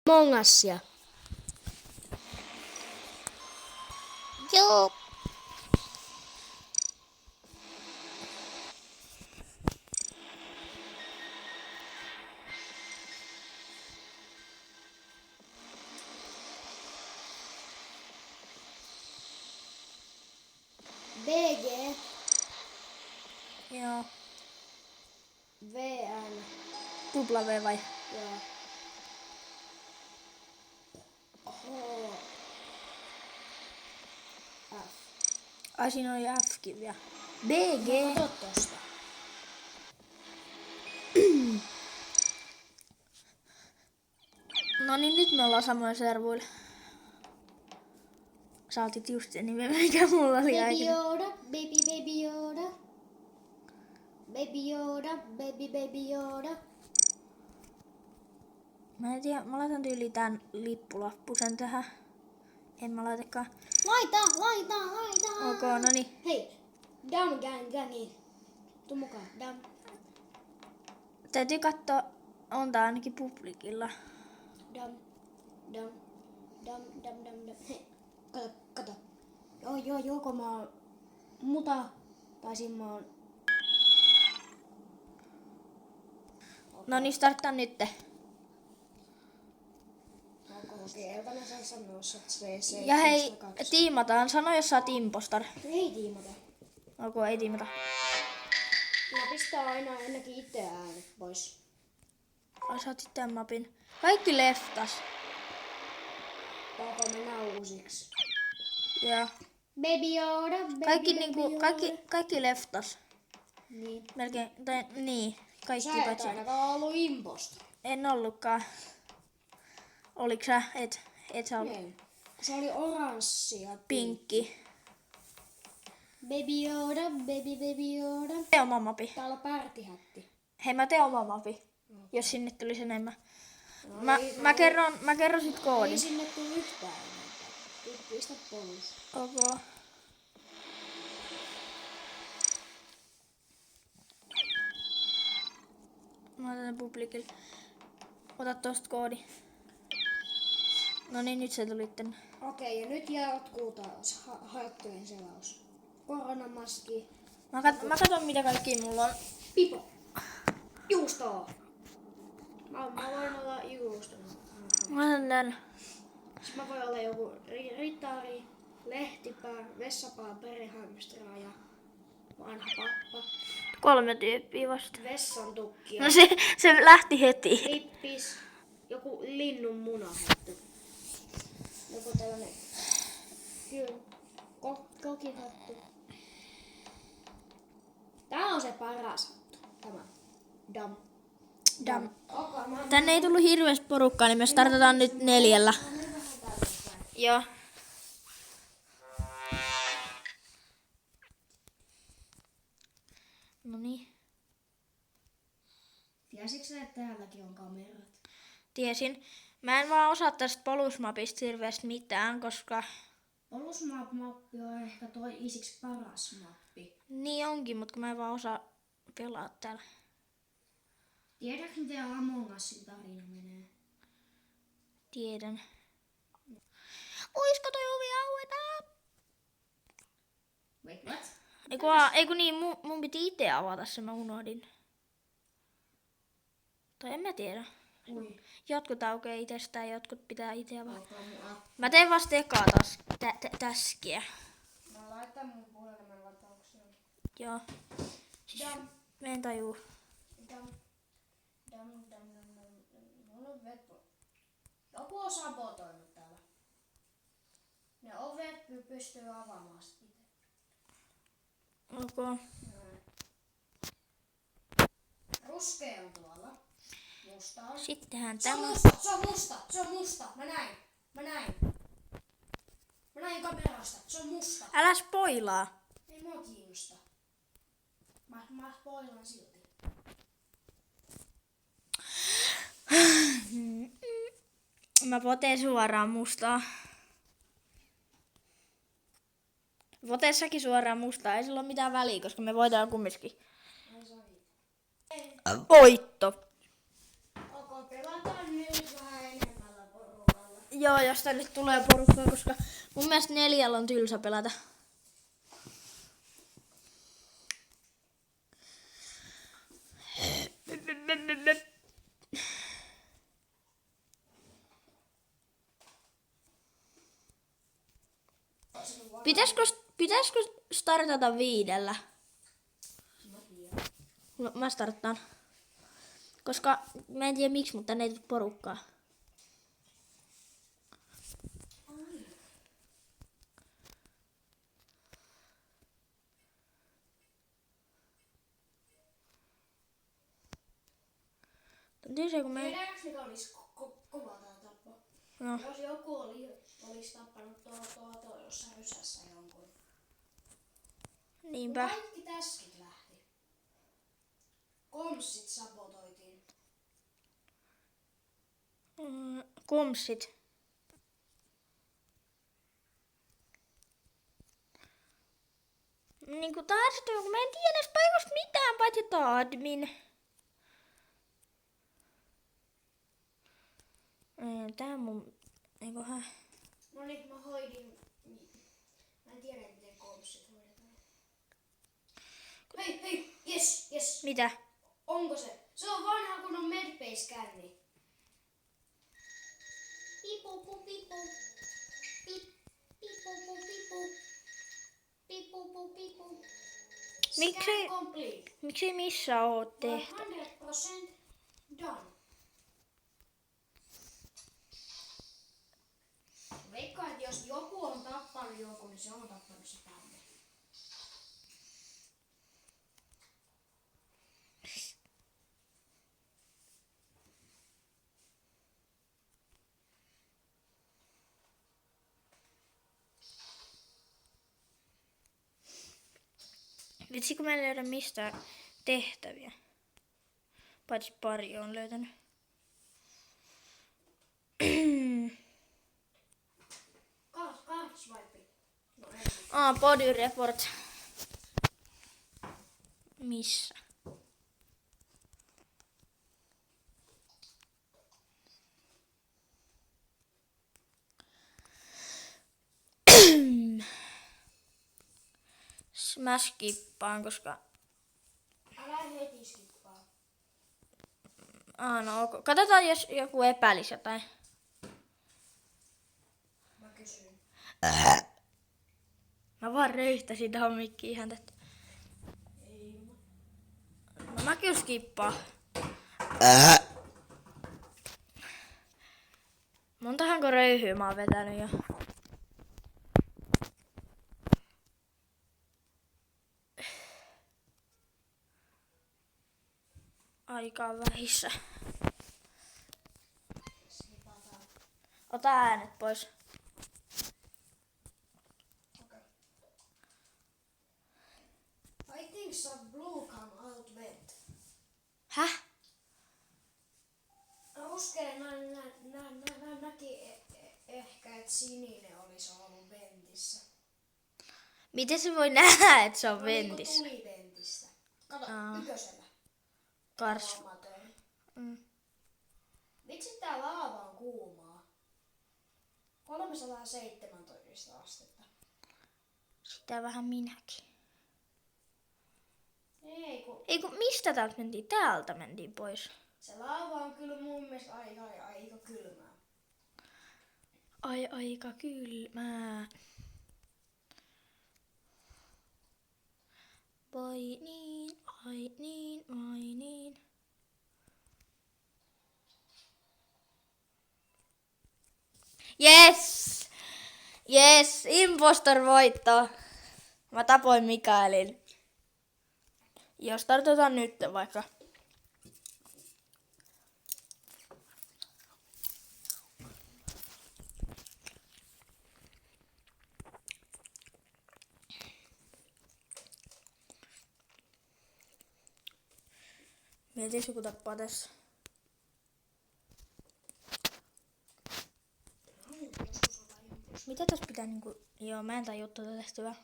Among Usia. Joo. BG. Joo. VN. Tupla V vai? Joo. H. F. Ai siinä oli F-kin vielä. BG. Kato tosta. No niin, nyt me ollaan samoin servuilla. Sä otit just sen nimen, mikä mulla oli Baby aikaisemmin. Yoda, baby Yoda. Baby Yoda, baby Yoda. Mä en tiedä, mä laitan tyyliin tän lippulappusen tähän. En mä laitakaan. Laita. Ok, no niin. Hei, Dam gangi. Tuu mukaan, Dam. Täytyy katsoa, on tää ainakin publikilla. Dam. Hei, kato. Joko mä oon muta, tai siinä mä oon... No niin, starttaa nytte. Okei, jokainen saa sanoa, että se Ja hei, tiimataan. Sano, jos sä oot impostor. Ei tiimata. Ok, ei tiimata. Mä pistää aina ennenkin itse äänet pois. Ai sä otit tän mapin. Kaikki leftas. Alkaa mennä uusiksi. Ja Baby Yoda, kaikki niinku, kaikki leftas. Niin. Melkein, tai niin. Kaikki Sä et paitsi. ainakaan ollut imposta. En ollutkaan. Oliks sä? Et sä ollut. Ei. Se oli oranssi ja Pinkki. Baby Yoda, baby Yoda. Tee oma mapi. Täällä on pärtihätti. Hei, mä teen oma mapi. Jos sinne tulisi enemmän. No Mä kerron sit Ei koodin. sinne tule yhtään enempää. Pistä pois. Ok. Mä otan tän publikille. Ota tosta koodi. No niin, nyt se tuli tänne. Okei, ja nyt jatkuu taas haettujen selaus. Koronamaski. Mä katon mitä kaikki mulla on. Pipo. Juustoa. Mä voin olla juusto. Mä otan tän. Sitten mä voin olla joku ritari, lehtipää, vessapää, perihamstraa ja vanha pappa. 3 tyyppiä vasta. Vessan tukki. No se lähti heti. Lippis. Joku linnun munahattu. Joku tällainen. Kyllä. Kokihattu. Tää on se paras hattu. Tämä. Dam. Tänne ei tullut hirveästi porukkaa, niin me startataan nyt 4. Joo. Noniin. Tiesitkö sä, että täälläkin on kamerat? Tiesin. Mä en vaan osaa tästä polusmapista hirveästi mitään, koska... Polusmap-mappi on ehkä isiksi paras mappi. Niin onkin, mutta kun mä en vaan osaa pelaa täällä. Tiedätkö, miten Among Usin tarina menee? Tiedän. Oisko toi ovi aueta? Wait, what? Eiku niin, mun piti itse avata se, mä unohdin. Tai en mä tiedä. Ui. Jotkut aukeaa itsestään, jotkut pitää itse avata. Alkaa mun app. Mä teen vasta ekaa täskiä. Mä laitan mun puhelimen lataukseen. Joo. Dam. Mä en tajuu. Dam. Mulla on veto. Joku on sabotoinut täällä. Ne ovet pystyy avaamaan sitä itse. Ok. Ruskea on tuolla. Musta on. Sittenhän Se on tämä. musta, se on musta, se on musta. Mä näin. Mä näin kamerasta, se on musta. Älä spoilaa. Ei mua kiinnosta. Mä spoilan silti. Mä poteen suoraan mustaa. Potee säkin suoraan mustaa. Ei sillä ole mitään väliä, koska me voidaan kumminkin. Ei saa Voitto. Ok, pelataan nyt vähän enemmän Joo, jos tänne tulee porukkaa, koska mun mielestä 4 on tylsä pelata. Pitäisikö startata 5? Mä starttaan. Koska mä en tiedä miksi, mutta tänne ei tule porukkaa. Tiedätkö, kun me... Tiedätkö, mikä olisi kova tää tappo? No. Jos joku olisi tappanut tuo jossain rysässä jonkun. Niinpä. Kaikki täskit lähti. Komssit sabotoitiin. Komsit. Niinku taas, kun mä en tiedä edes paikasta mitään paitsi admin. Tää mun... Eiköhän... No niin, mä hoidin. Mä en tiedä miten komssit hoidetaan. Hei, yes. Mitä? Onko se? Se on vanha kun on Medbase-känni. Pipu. Pipu. Miksei missä oo tehty? 100% done. Veikkaan, että jos joku on tappanut jonkun, niin se on tappanut se tänne. Vitsi, kun mä en löydä mistään tehtäviä. Paitsi pari on löytänyt. Swipe. No ei. Body report. Missä? Mä skippaan, koska... Älä heti skippaa. No ok. Katsotaan, jos joku epäilisi jotain. Mä kysyn. Mä vaan röyhtäsin tohon mikkiin ihan tätä. Ei. No mä kyllä skippaan. Montahanko röyhyä mä oon vetänyt jo? Aika on vähissä. Skipataan. Ota äänet pois. Okay. I think some blue come out wet. Häh? Mä uskelen, näki ehkä, että sininen olisi ollut ventissä. Miten se voi nähdä, että se on No ventissä? niin, tuli ventistä. Kato, ykkösellä. Kars. Miksi tää laava on kuumaa? 317 astetta. Sitä vähän minäkin. Ei kun Mistä täältä mentiin? Täältä mentiin pois. se laava on kyllä mun mielestä aika kylmää. Aika kylmää. Vai niin, ai niin. Yes, impostor voitto. Mä tapoin Mikaelin. Jos tartutaan nyt vaikka. Mietin, jos joku tappaa tässä. Mitä tässä pitää niinku... Joo, mä en tajua tuota tehtyä.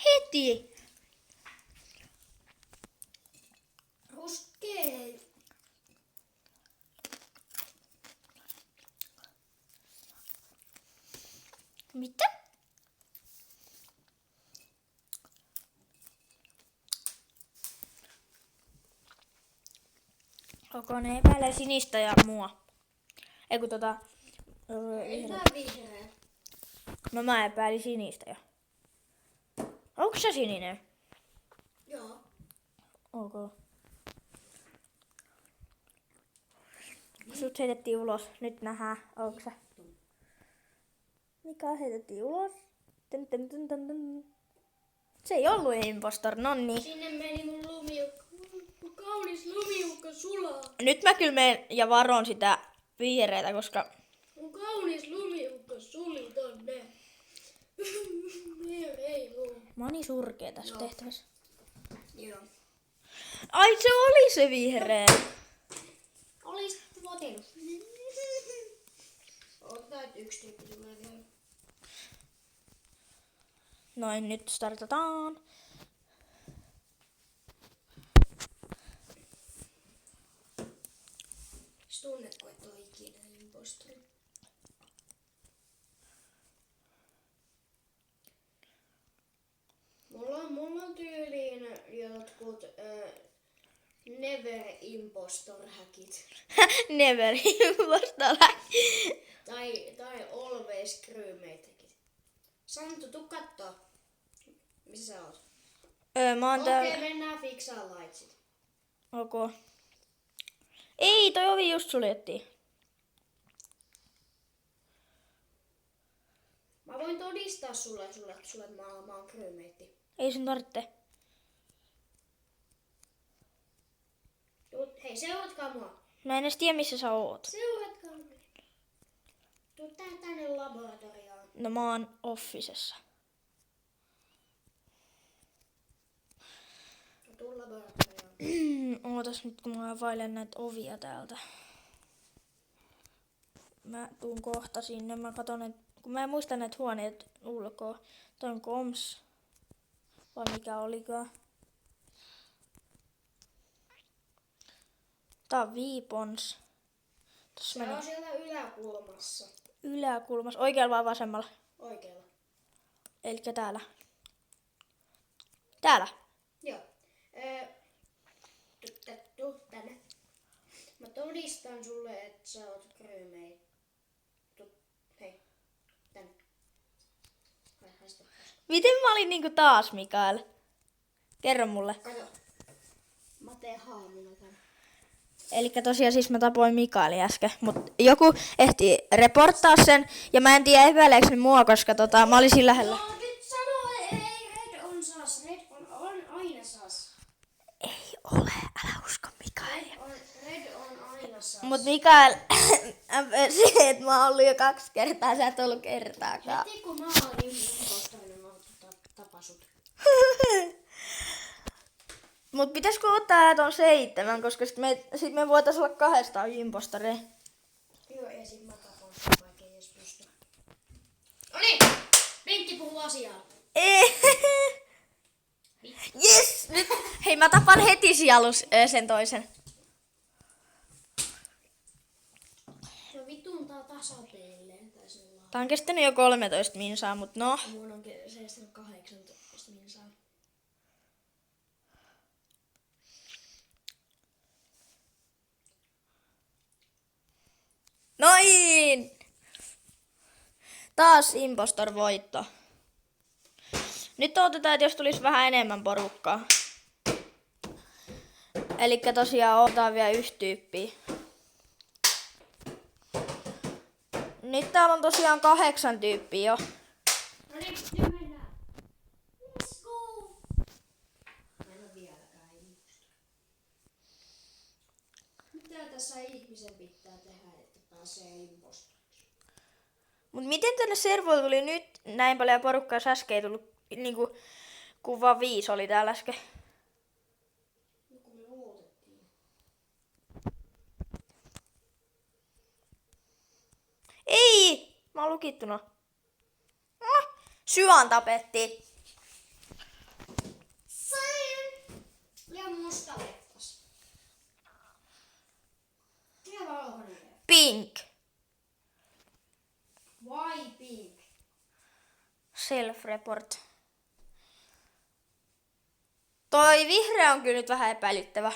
Heti! Ruskee. Mitä? Onko ne epäilee sinistä ja mua? Eiku vihreä. Vihreä. No mä epäilin sinistä jo. Onko se sininen? Joo. Ok. Sut heitettiin ulos. Nyt nähdään. Onko se? Mikä heitettiin ulos? Tän. Se ei ollut impostor. Nonni. Sinne meni mun lumiukko. Mun kaunis lumiukko sulaa. Nyt mä kyllä menen ja varon sitä vihreätä, koska... Mun kaunis lumiukko suli tonne. Ei luu. Mä oon niin surkea tässä tehtävässä. Joo. Ai se oli se vihreä. Olis votinut. Otetaan, että yksi tyyppi tulee vielä. Noin, nyt startataan. Tunnetko, että on ikinä impostori? Mulla on tyyliin jotkut never impostor häkit. Never impostor. Tai always crewmate häkit. Santtu, tuu kattoo. Missä sä oot? Mä oon täällä. Okei, mennään fiksaa lightsit. Ok. Ei, toi ovi just suljettiin. Mä voin todistaa sulle että mä oon crewmate. Ei sun tarvitse. Hei, seuratkaa mua. Mä en edes tiedä missä sä oot. Seuratkaa mua. Tuu tänne laboratorioon. No mä oon officessa. Tuu laboratorioon. Ootas nyt kun mä availen näitä ovia täältä. Mä tuun kohta sinne. Mä katon, kun mä en muista näitä huoneet ulkoa. Toi on koms. Vai mikä olikaan. Tää on viipons. Se on siellä yläkulmassa. Yläkulmassa. Oikealla vai vasemmalla? Oikealla. Elikkä täällä. Täällä. Joo. Tuu tänne. Mä todistan sulle, että sä oot crewmate. Hei. Tänne. Haista. Miten mä olin niinku taas, Mikael? Kerro mulle. Kato. Mä teen haamuna tän. Elikkä tosiaan siis mä tapoin Mikaelin äsken, mut joku ehti reporttaa sen, ja mä en tiedä epäileekö ne mua, koska mä olisin lähellä. No nyt sano, ei Red on sas. Red on aina sas. Ei ole, älä usko Mikaelia. Red on aina sas. Mut Mikael, se, että mä oon ollut jo 2 kertaa, sä et ollut kertaakaan. Heti kun mä olin impostorina, mä tapasut. Mut pitäisikö ottaa ton 7, koska sit me voitais olla 2 impostoreja. Joo, ja sit mä tapan sen, vaikka ei edes pysty. Noniin! Pinkki puhuu asiaa. Yes! Nyt, hei mä tapan heti sielus sen toisen. No vitun tää tasapeilleen tai sellainen. Tää on kestänyt jo 13 minsaa, mut no. Mun on kestänyt 18 minsaa. Noin! Taas impostor voitto. Nyt odotetaan, että jos tulisi vähän enemmän porukkaa. Elikkä tosiaan otetaan vielä 1 tyyppiä. Nyt täällä on tosiaan 8 tyyppiä jo. No niin, nyt mennään. Let's go! Mä en oo vieläkään ihmistä. Mitä tässä ihmisen pitää tehdä, että pääsee impostoriksi? Mut miten tänne servoille tuli nyt näin paljon porukkaa, jos äsken ei tullut niinku, kun vaan 5 oli täällä äsken. No kun me muutettiin. Ei! Mä oon lukittuna. Syan tapettiin. Sain! Ja musta leffas. Ja valkoinen. Pink. Why pink? Self-report. Toi vihreä on kyllä nyt vähän epäilyttävä.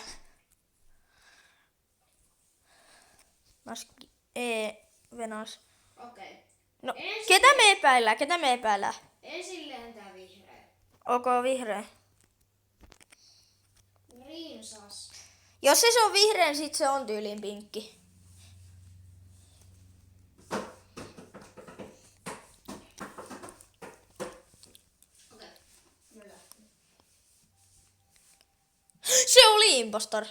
Maski. Venas. Okei. No, Ensin- ketä me epäillään? Ensin lentää vihreä. Onko vihreä? Rinsas. Jos se on vihreä, niin sit se on tyyliin pinkki. Okei. Nyt lähtee. Se oli impostor.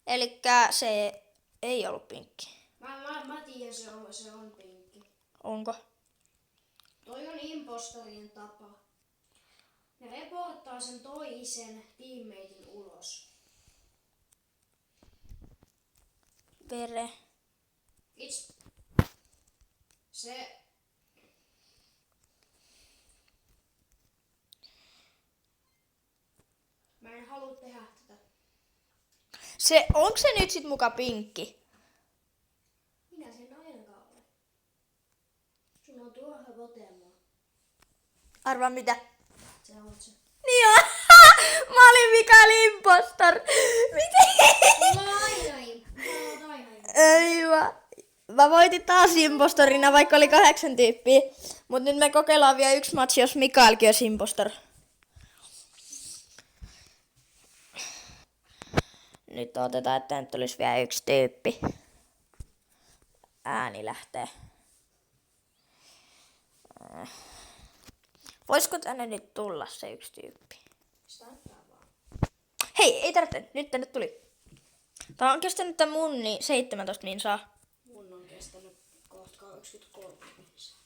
Elikkä se ei ollut pinkki. Mä tiedän, se on pinkki. Onko? Toi on impostorin tapa. Ne reporttaa sen toisen teammatein ulos. Vere. Se... Mä en halua tehdä tätä. Onko se nyt sit muka pinkki? Minä sen ainakaan olen. Sun on turha votemaa. Arvaa mitä? Sä oot se. Niin on. Mä olin Mikael impostor. Miten? Mulla on aina Ei vaan. Mä voitin taas impostorina, vaikka oli 8 tyyppiä. Mut nyt me kokeillaan vielä yksi matsi, jos Mikaelkin olisi impostor. Nyt otetaan, että nyt tulisi vielä yksi tyyppi. Ääni lähtee. Voisiko tänne nyt tulla se yksi tyyppi? Starttaa vaan. Hei, ei tarvitse. Nyt tänne tuli. Tää on kestänyt tän mun niin 17 minsaa. Mun on kestänyt kohta 23 minuuttia.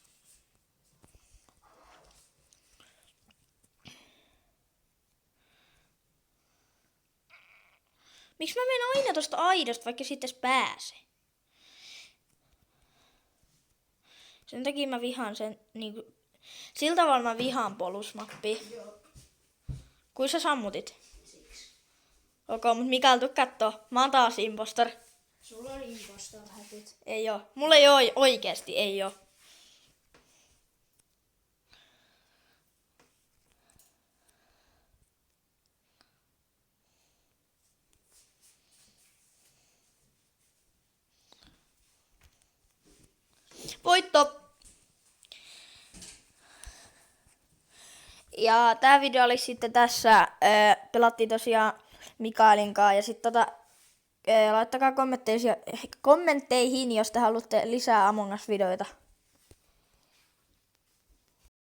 Miksi mä menen aina tosta aidosta, vaikka siitä edes pääse? Sen takia mä vihaan sen niinku... Sillä tavalla mä vihaan polusmappia. Joo, Kuin sä sammutit? siksi. Okei, mut Mikael, tuu kattoo. Mä oon taas impostor. Sulla on impostor häpit. Ei oo. Mulla ei oo oikeesti, ei oo. Voitto! Ja tää video oli sitten tässä. Pelattiin tosiaan Mikaelin kanssa. Ja sitten laittakaa kommentteihin, jos te haluatte lisää Among Us-videoita.